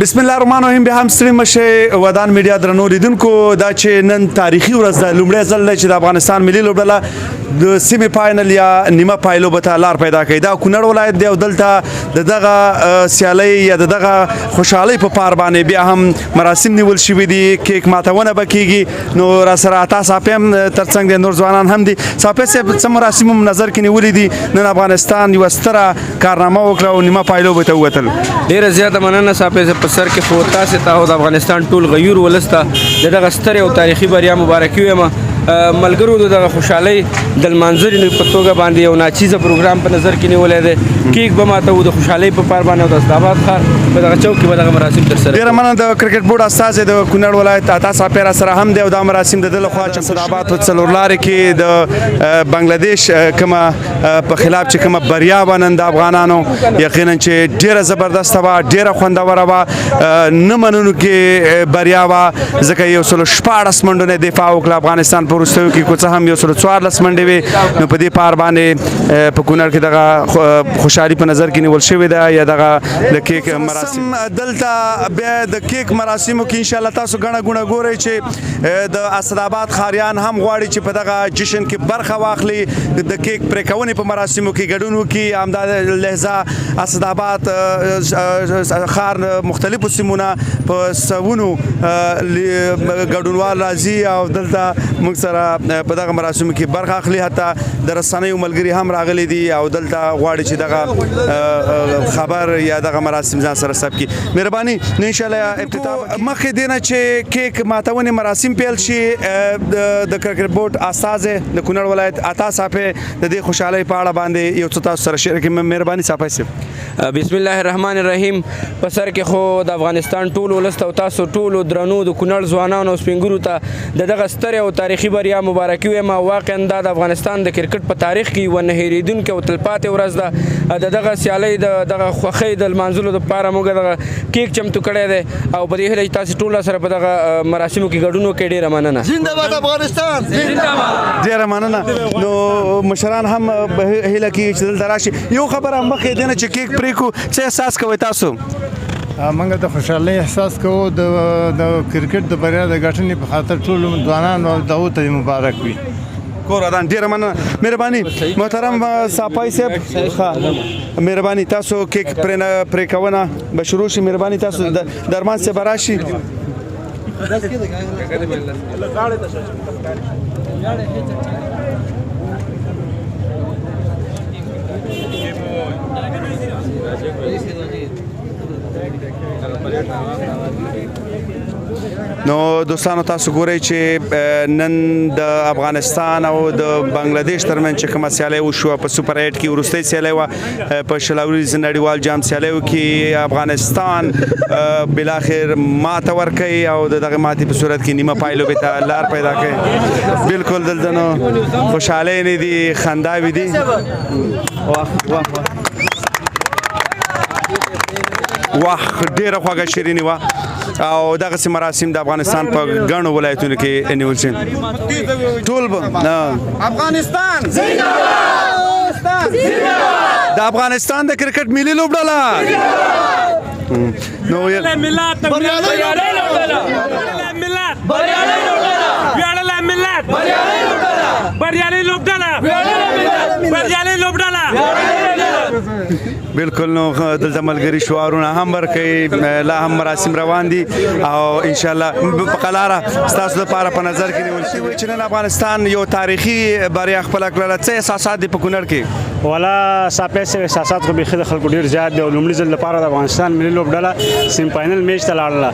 بسم الله الرحمن الرحیم. به هم ستړي مشه ودان میډیا درنو لیدونکو، دا چې نن تاریخي ورځ ده، لومړی ځل دی چې د افغانستان ملي لوبډله د سیمې فاینل یا نیمه پایلوبو ته لار پیدا کوي. دا کونړ ولایت دی او دلته د دغه سیالۍ یا د دغه خوشحالۍ په پار باندې بیا هم مراسم نیول شوي دي. کیک ماتونه به کیږي. نو راسره عطا صافی هم ترڅنګ دی، نور ځوانان هم دي. صافی صاحب څه مراسم هم نظر کې نیولي دي؟ نن افغانستان یوه ستره کارنامه وکړه او نیمه پایلوبو ته ووتل. ډېره زیاته مننه صافی صاحب په سر کې خو تاسې ته او د افغانستان ټول غیور ولس ته د دغه سترې او تاریخي بریا مبارکي وایم. ملګرو د دغه خوشحالۍ د لمانځلې په توګه باندې یو ناچیزه پروګرام په نظر کې نیولی دی. کیک به ماته و د خوشحالۍ په پار باندې او د اسداباد ښار په دغه چوک کې به دغه مراسم ترسره. ډېره مننه. د کرکټ بورډ استازی د کونړ ولایت عطا صافی را سره هم دی او دا مراسم د ده لخوا چې اسداباد په څلورلارې کې د بنګلادیش کومه په خلاف چې کومه بریا وه نن د افغانانو، یقینا چې ډېره زبردسته وه، ډېره خوندوره وه، نه منونکې بریا وه، ځکه 114 منډو نه دفاع وکړه افغانستان په وروستیو کې، که څه هم 114 منډې وې. نو په دې پار باندې په کونړ کې دغه خوشحالي په نظر کې نیول شوې ده یا دغه د کیک مراسم. دلته بیا د کیک مراسمو کې انشاءالله تاسو ګڼه ګوڼه ګورئ چې د اسداباد ښاریان هم غواړي چې په دغه جشن کې برخه واخلي، د کیک پرېکونې په مراسمو کې ګډون وکړي. همدا لحظه اسداباد ښار مختلفو سیمونه په سوونو ګډونوال راځي او دلته موږ سره په دغه مراسمو کې برخه اخلي. حتی د رسنیو ملګري هم راغلي دي او دلته غواړي چې دغه خبر یا دغه مراسم ځان سره ثبت کړي. مهرباني. نو انشاءالله ابتدا مخکې دې نه چې کیک ماتونې مراسم پیل شي، د کرکټ بورډ استازی د کونړ ولایت عطا صافی د دې خوشحالۍ په اړه باندې یو څه تاسو سره شریک کړي. مهرباني صافی صاحب. بسم الله الرحمن الرحیم. په سر کې خو د افغانستان ټول ولس ته او تاسو ټولو درنو د کونړ ځوانانو او سپین ږیرو ته د دغه سترې او تاریخي بریا مبارکي وایم. واقعا دا د افغانستان د کرکټ په تاریخ کې یوه نه هېرېدونکې او تلپاتې ورځ ده. د دغه سیالۍ د دغه خوښۍ د لمانځلو دپاره موږ دغه کیک چمتو کړی دی او په دې هیله چې تاسې ټول سره په دغه مراسمو کې ګډون وکړئ. ډېره مننه. زنده‌باد افغانستان. زنده‌باد. ډېره مننه. نو مشران هم هیله کوي چې دلته راشي. یو خبره مخکې دې نه چې کیک پرېږدو، څه احساس کوئ تاسو؟ موږ د خوشحالۍ احساس کوو. د کرکټ د بریا د ګټنې په خاطر ټولو ځوانانو او دغو ته مبارک وي. کور ودان. ډېره مننه. مهرباني. محترم صافی صاحب، مهرباني تاسو کیک پرېکونه به شروع شي. مهرباني تاسو درمان صاحب راشي. نو دوستانو تاسو ګورئ چې نن د افغانستان او د بنګلادیش ترمنځ چې کومه سیالۍ وشوه په سوپر 8 کې وروستۍ سیالۍ وه. په شلوريز نړیوال جام سیالیو کې افغانستان بالاخر ماته ورکوي او د دغه ماتې په صورت کې نیمه پایلوبې ته لار پیدا کوي. بالکل دلته نو خوشحالۍ نه دي، خنداوې دي. واه ډېره خوږه شیریني وه او دغسې مراسم د افغانستان په ګڼو ولایتونو کې نیول شوي. ټول افغانستان د افغانستان د کرکټ ملي لوبډله بالکل. نو دلته ملګري شعارونه هم ورکوي، لا هم مراسم روان دي او انشاءالله په قلاره ستاسو لپاره په نظر کې نیول شوي چې نن افغانستان یو تاریخي بریا خپله کړله. څه احساسات دي په کونړ کې؟ والا صافی صاحب احساسات خو بیخي د خلکو ډېر زیات دي او لومړي ځل لپاره د افغانستان ملي لوبډله سیم فاینل میچ ته لاړله.